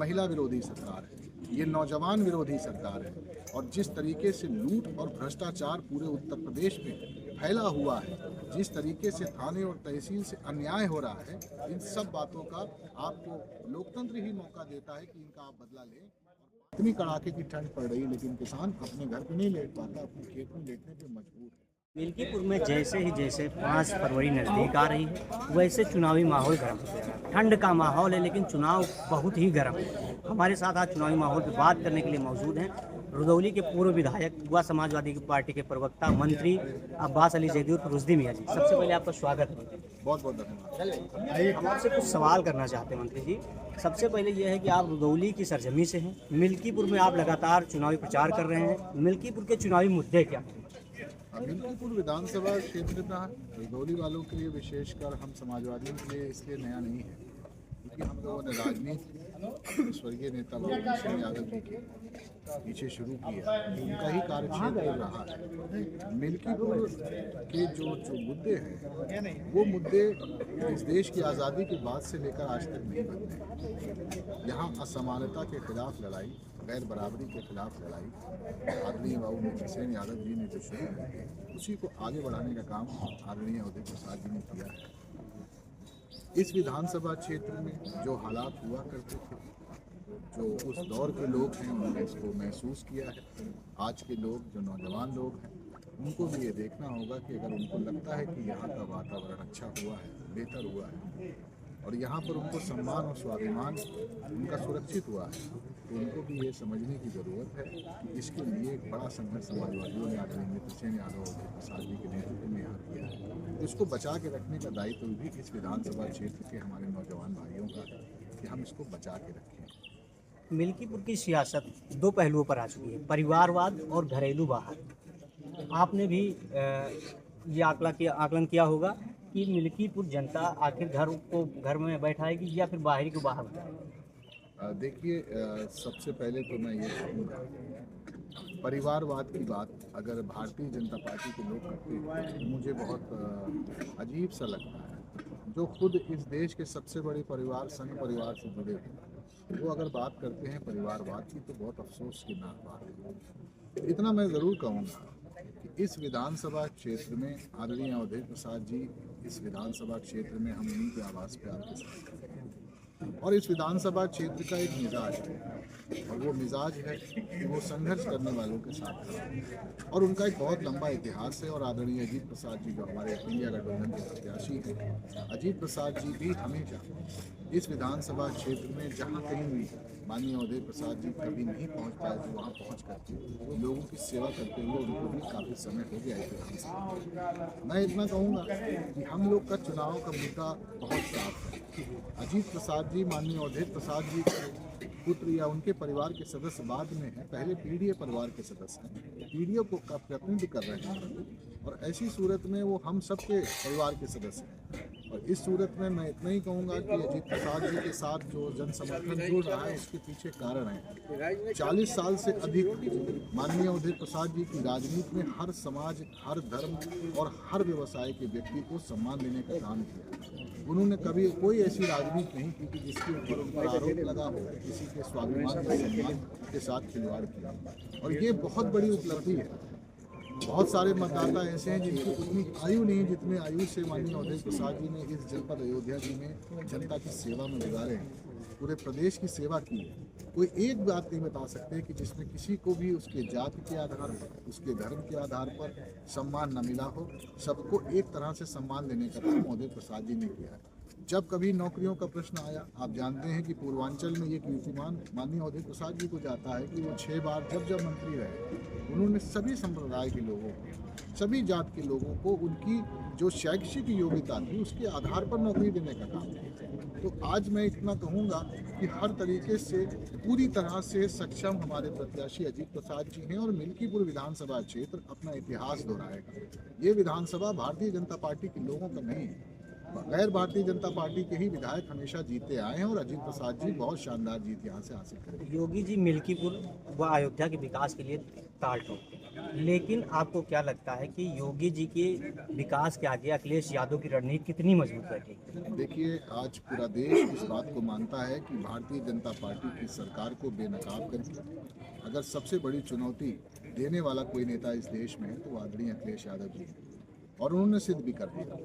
महिला विरोधी सरकार है, ये नौजवान विरोधी सरकार है। और जिस तरीके से लूट और भ्रष्टाचार पूरे उत्तर प्रदेश में फैला हुआ है, जिस तरीके से थाने और तहसील से अन्याय हो रहा है, इन सब बातों का आपको लोकतंत्र ही मौका देता है कि इनका आप बदला लें। इतनी कड़ाके की ठंड पड़ रही है लेकिन किसान अपने घर पे नहीं लेट पाता, अपने खेत में लेटने पे मजबूर है। मिल्कीपुर में जैसे 5 फरवरी नज़दीक आ रही है वैसे चुनावी माहौल गर्म है। ठंड का माहौल है लेकिन चुनाव बहुत ही गर्म है। हमारे साथ आज चुनावी माहौल पर बात करने के लिए मौजूद हैं रुदौली के पूर्व विधायक युवा समाजवादी पार्टी के प्रवक्ता मंत्री अब्बास अली जैदी और रुश्दी मियां जी। सबसे पहले आपका स्वागत है। बहुत बहुत धन्यवाद। हम आपसे कुछ सवाल करना चाहते हैं मंत्री जी। सबसे पहले यह है कि आप रुदौली की सरजमी से हैं, मिल्कीपुर में आप लगातार चुनावी प्रचार कर रहे हैं। मिल्कीपुर के चुनावी मुद्दे क्या हैं? मिल्कीपुर विधानसभा क्षेत्र का रुदौली वालों के लिए, विशेषकर हम समाजवादियों के लिए इसलिए नया नहीं है क्योंकि हम लोगों ने राजनीति स्वर्गीय नेता लालू सिंह यादव जी के पीछे शुरू किया, उनका ही कार्यक्षेत्र रहा है। मिल्कीपुर के जो मुद्दे हैं वो मुद्दे इस देश की आज़ादी के बाद से लेकर आज तक नहीं बदले। यहाँ असमानता के खिलाफ लड़ाई, गैर बराबरी के खिलाफ लड़ाई आदरणीय बाबू मित्र सेन यादव जी ने जो शुरू की, उसी को आगे बढ़ाने का काम आदरणीय उदय प्रसाद जी ने किया है। इस विधानसभा क्षेत्र में जो हालात हुआ करते थे, जो उस दौर के लोग हैं उन्होंने इसको महसूस किया है। आज के लोग, जो नौजवान लोग हैं, उनको भी ये देखना होगा कि अगर उनको लगता है कि यहाँ का वातावरण अच्छा हुआ है, बेहतर हुआ है और यहाँ पर उनको सम्मान और स्वाभिमान उनका सुरक्षित हुआ है, तो उनको भी ये समझने की ज़रूरत है कि इसके लिए एक बड़ा संघर्ष समाजवादियों ने आदरणीय मित्र सेन यादव और प्रसाद जी के नेतृत्व में यहाँ किया है। तो इसको बचा के रखने का दायित्व भी इस विधानसभा क्षेत्र के हमारे नौजवान भाइयों का है कि हम इसको बचा के रखें। मिल्कीपुर की सियासत दो पहलुओं पर आ चुकी है, परिवारवाद और घरेलू बाहर। आपने भी ये आकलन किया होगा कि मिल्कीपुर जनता आखिर घर में बैठाएगी या फिर बाहरी को बाहर बैठाएगी? देखिए, सबसे पहले तो मैं ये कहूँगा, परिवारवाद की बात अगर भारतीय जनता पार्टी के लोग करते हैं तो मुझे बहुत अजीब सा लगता है। जो खुद इस देश के सबसे बड़े परिवार, संघ परिवार से जुड़े हैं, वो अगर बात करते हैं परिवारवाद की तो बहुत अफसोस की बात है। इतना मैं ज़रूर कहूँगा कि इस विधानसभा क्षेत्र में आदरणीय उदय प्रसाद जी, इस विधानसभा क्षेत्र में हम उन्हीं के आवास पे आपके साथ खड़े हैं और इस विधानसभा क्षेत्र का एक मिजाज है और वो मिजाज है कि वो संघर्ष करने वालों के साथ खड़ा है और उनका एक बहुत लंबा इतिहास है। और आदरणीय अजीत प्रसाद जी जो हमारे इंडिया गठबंधन के प्रत्याशी हैं, अजीत प्रसाद जी भी हमेशा इस विधानसभा क्षेत्र में जहाँ कहीं भी माननीय उदय प्रसाद जी कभी नहीं पहुँच पाए तो वहाँ पहुँच करके लोगों की सेवा करते हुए उनको भी काफ़ी समय हो गया है। मैं इतना कहूँगा कि हम लोग का चुनाव का मुद्दा बहुत साफ है। अजीत प्रसाद जी माननीय उदय प्रसाद जी के पुत्र या उनके परिवार के सदस्य बाद में हैं, पहले पीडीए परिवार के सदस्य हैं, पीडीए को का प्रतिनिधित्व कर रहे हैं और ऐसी सूरत में वो हम सबके परिवार के सदस्य हैं। और इस सूरत में मैं इतना ही कहूँगा कि अजीत प्रसाद जी के साथ जो जन समर्थन जुड़ रहा है उसके पीछे कारण है 40 साल से अधिक माननीय उदय प्रसाद जी की राजनीति में हर समाज, हर धर्म और हर व्यवसाय के व्यक्ति को सम्मान देने का काम किया। उन्होंने कभी कोई ऐसी राजनीति नहीं की कि जिसके ऊपर उन पर आरोप लगा हो किसी के स्वाभिमान या सम्मान के साथ खिलवाड़ किया और ये बहुत बड़ी उपलब्धि है। बहुत सारे मतदाता ऐसे हैं जिनकी उतनी आयु नहीं जितने आयु से माननीय उदय प्रसाद जी ने इस जनपद अयोध्या जी में जनता की सेवा में गुजारे हैं, पूरे प्रदेश की सेवा की है। कोई एक बात नहीं बता सकते कि जिसमें किसी को भी उसके जाति के आधार पर, उसके धर्म के आधार पर सम्मान न मिला हो। सबको एक तरह से सम्मान देने का काम उदय प्रसाद जी ने किया है। जब कभी नौकरियों का प्रश्न आया, आप जानते हैं कि पूर्वांचल में ये कीर्तिमान माननीय उदय प्रसाद जी को जाता है कि वो 6 बार जब मंत्री रहे, उन्होंने सभी संप्रदाय के लोगों को, सभी जात के लोगों को उनकी जो शैक्षिक योग्यता थी उसके आधार पर नौकरी देने का काम किया। तो आज मैं इतना कहूँगा कि हर तरीके से पूरी तरह से सक्षम हमारे प्रत्याशी अजीत प्रसाद जी हैं और मिल्कीपुर विधानसभा क्षेत्र अपना इतिहास दोहराएगा। ये विधानसभा भारतीय जनता पार्टी के लोगों का नहीं है, गैर भारतीय जनता पार्टी के ही विधायक हमेशा जीते आए हैं और अजीत प्रसाद जी बहुत शानदार जीत यहाँ से हासिल करेंगे। योगी जी मिल्कीपुर व अयोध्या के विकास के लिए ताल ठोकते हैं, लेकिन आपको क्या लगता है कि योगी जी के विकास के आगे अखिलेश यादव की रणनीति कितनी मजबूत बैठेगी? देखिए, आज पूरा देश इस बात को मानता है कि भारतीय जनता पार्टी की सरकार को बेनकाब करके अगर सबसे बड़ी चुनौती देने वाला कोई नेता इस देश में है तो वो आदरणीय अखिलेश यादव जी हैं। और उन्होंने सिद्ध भी कर दिया।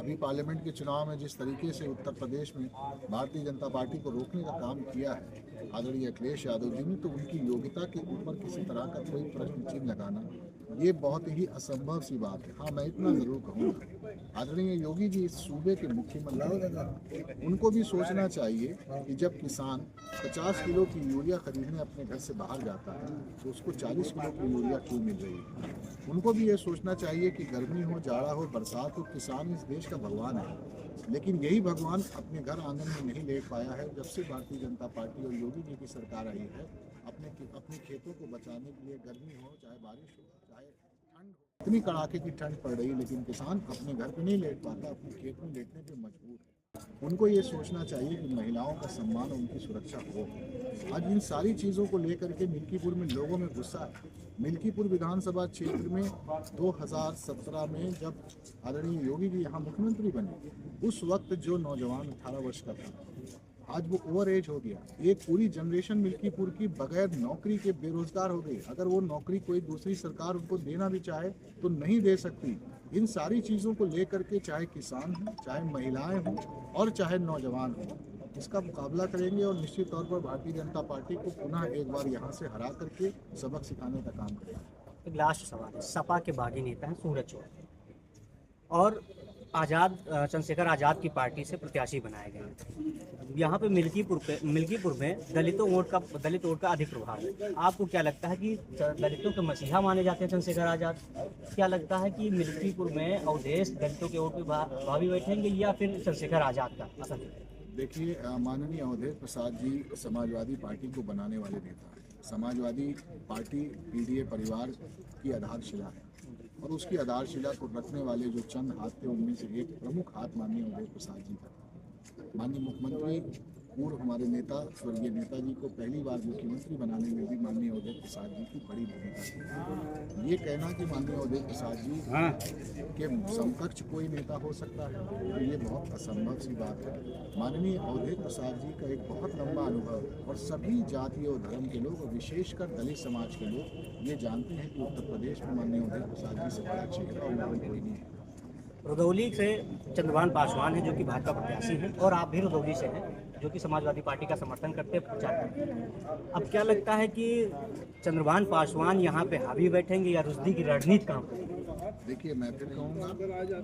अभी पार्लियामेंट के चुनाव में जिस तरीके से उत्तर प्रदेश में भारतीय जनता पार्टी को रोकने का काम किया है आदरणीय अखिलेश यादव जी ने, तो उनकी योग्यता के ऊपर किसी तरह का कोई प्रश्न चिन्ह लगाना ये बहुत ही असंभव सी बात है। हाँ, मैं इतना ज़रूर कहूँगा, आदरणीय योगी जी इस सूबे के मुख्यमंत्री, उनको भी सोचना चाहिए कि जब किसान 50 किलो की यूरिया खरीदने अपने घर से बाहर जाता है तो उसको 40 किलो की यूरिया क्यों मिल रही है। उनको भी ये सोचना चाहिए कि गर्मी हो, जाड़ा हो, बरसात हो, किसान इस देश का भगवान है। लेकिन यही भगवान अपने घर आंगन में नहीं लेट पाया है जब से भारतीय जनता पार्टी और योगी जी की सरकार आई है। अपने खेतों को बचाने के लिए, गर्मी हो चाहे बारिश हो चाहे ठंड हो, इतनी कड़ाके की ठंड पड़ रही, लेकिन किसान अपने घर पे नहीं लेट पाता, अपने खेत में लेटने पे मजबूर है। उनको ये सोचना चाहिए कि महिलाओं का सम्मान और उनकी सुरक्षा हो। आज इन सारी चीज़ों को लेकर के मिल्कीपुर में लोगों में गुस्सा है। मिल्कीपुर विधानसभा क्षेत्र में 2017 में जब आदरणीय योगी जी यहाँ मुख्यमंत्री बने, उस वक्त जो नौजवान 18 वर्ष का था, आज वो ओवर एज हो गया। एक पूरी जनरेशन मिल्कीपुर की बगैर नौकरी के बेरोजगार हो गई। अगर वो नौकरी कोई दूसरी सरकार उनको देना भी चाहे तो नहीं दे सकती। इन सारी चीज़ों को लेकर के चाहे किसान हों, चाहे महिलाएं हों और चाहे नौजवान हों, इसका मुकाबला करेंगे और निश्चित तौर पर भारतीय जनता पार्टी को पुनः एक बार यहाँ से हरा करके सबक सिखाने का काम करेंगे। एक लास्ट सवाल है, सपा के बागी नेता हैं सूरज चौधरी और आज़ाद चंद्रशेखर आज़ाद की पार्टी से प्रत्याशी बनाए गए हैं। यहाँ पे मिल्कीपुर में दलित वोट का अधिक प्रभाव है। आपको क्या लगता है कि दलितों के मसीहा माने जाते हैं चंद्रशेखर आज़ाद? क्या लगता है कि मिल्कीपुर में अवधेश दलितों के वोट पे भावी बैठेंगे या फिर चंद्रशेखर आज़ाद का असर? देखिए, माननीय अवधेश प्रसाद जी समाजवादी पार्टी को बनाने वाले नेता हैं। समाजवादी पार्टी पीडीए परिवार की आधारशिला है और उसकी आधारशिला को रखने वाले जो चंद हाथ थे उनमें से एक प्रमुख हाथ माननीय अवधेश प्रसाद जी का। माननीय मुख्यमंत्री पूर्व हमारे नेता स्वर्गीय नेताजी को पहली बार मुख्यमंत्री बनाने में भी माननीय अवधेश प्रसाद जी की बड़ी भूमिका थी। ये कहना कि माननीय अवधेश प्रसाद जी के समकक्ष कोई नेता हो सकता है तो ये बहुत असंभव सी बात है। माननीय अवधेश प्रसाद जी का एक बहुत लंबा अनुभव और सभी जाति और धर्म के लोग और विशेषकर दलित समाज के लोग ये जानते हैं कि उत्तर प्रदेश में माननीय अवधेश प्रसाद जी से बड़ा चेहरा और नाम कोई नहीं है। रुदौली से चंद्रभान पासवान है जो कि भाजपा प्रत्याशी हैं और आप भी रुदौली से हैं जो कि समाजवादी पार्टी का समर्थन करते हैं, प्रचार करते हैं। अब क्या लगता है कि चंद्रभान पासवान यहाँ पे हावी बैठेंगे या रुश्दी की रणनीति काम करेंगे? देखिए, मैं फिर कहूँगा,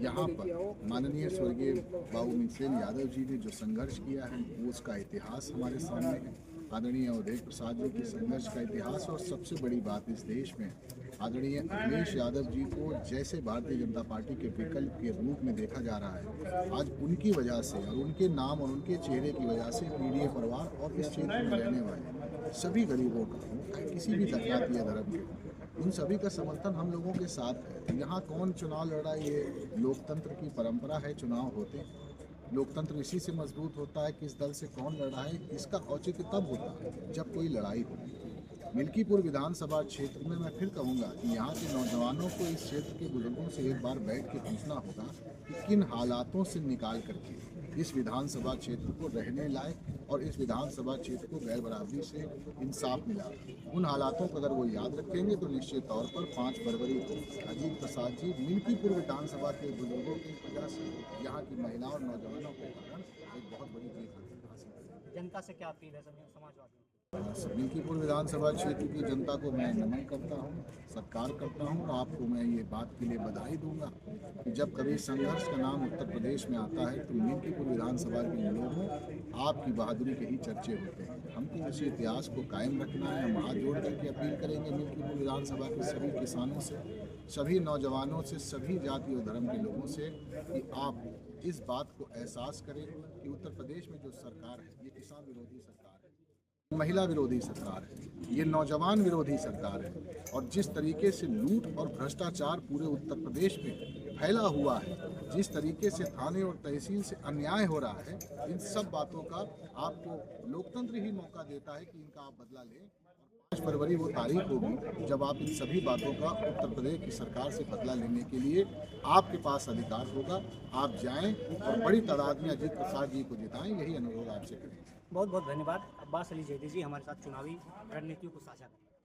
यहाँ पर माननीय स्वर्गीय बाबू मिसेन यादव जी ने जो संघर्ष किया है वो उसका इतिहास हमारे सामने है। आदरणीय अवधेश प्रसाद जी के संघर्ष का इतिहास और सबसे बड़ी बात इस देश में आदरणीय अखिलेश यादव जी को जैसे भारतीय जनता पार्टी के विकल्प के रूप में देखा जा रहा है, आज उनकी वजह से और उनके नाम और उनके चेहरे की वजह से पीडीए परिवार और इस क्षेत्र में रहने वाले सभी गरीबों का, किसी भी जाति या धर्म के, उन सभी का समर्थन हम लोगों के साथ है। यहाँ कौन चुनाव लड़ा, ये लोकतंत्र की परंपरा है, चुनाव होते हैं। लोकतंत्र इसी से मजबूत होता है, किस दल से कौन लड़ा है इसका औचित्य तब होता है जब कोई लड़ाई हो। मिल्कीपुर विधानसभा क्षेत्र में मैं फिर कहूँगा कि यहाँ के नौजवानों को इस क्षेत्र के बुजुर्गों से एक बार बैठ के पूछना होगा कि किन हालातों से निकाल करके इस विधानसभा क्षेत्र को रहने लायक और इस विधानसभा क्षेत्र को गैर बराबरी से इंसाफ मिला। उन हालातों को अगर वो याद रखेंगे तो निश्चित तौर पर 5 फरवरी को अजीत प्रसाद जी मिल्कीपुर विधानसभा के बुजुर्गों की वजह से यहाँ की महिलाओं और नौजवानों के कारण एक बहुत बड़ी जीत हासिल करेंगे। जनता से क्या अपील है समाजवादी? मिल्कीपुर विधानसभा क्षेत्र की जनता को मैं नमन करता हूँ, सत्कार करता हूँ और आपको मैं ये बात के लिए बधाई दूंगा कि जब कभी संघर्ष का नाम उत्तर प्रदेश में आता है तो मिल्कीपुर विधानसभा के लोगों आपकी बहादुरी के ही चर्चे होते हैं। हमको इसी इतिहास को कायम रखना है। हम हाथ जोड़ करके अपील करेंगे मिल्कीपुर विधानसभा के सभी किसानों से, सभी नौजवानों से, सभी जाति और धर्म के लोगों से कि आप इस बात को एहसास करें कि उत्तर प्रदेश में जो सरकार है ये किसान विरोधी सरकार है, महिला विरोधी सरकार है, ये नौजवान विरोधी सरकार है और जिस तरीके से लूट और भ्रष्टाचार पूरे उत्तर प्रदेश में फैला हुआ है, जिस तरीके से थाने और तहसील से अन्याय हो रहा है, इन सब बातों का आपको लोकतंत्र ही मौका देता है कि इनका आप बदला लें। 5 फरवरी वो तारीख होगी जब आप इन सभी बातों का उत्तर प्रदेश की सरकार से बदला लेने के लिए आपके पास अधिकार होगा। आप जाएं और बड़ी तादाद में अजीत प्रसाद जी को जिताएं, यही अनुरोध आपसे करें। बहुत बहुत धन्यवाद। अब्बास अली जैदी जी हमारे साथ चुनावी रणनीतियों को साझा करें।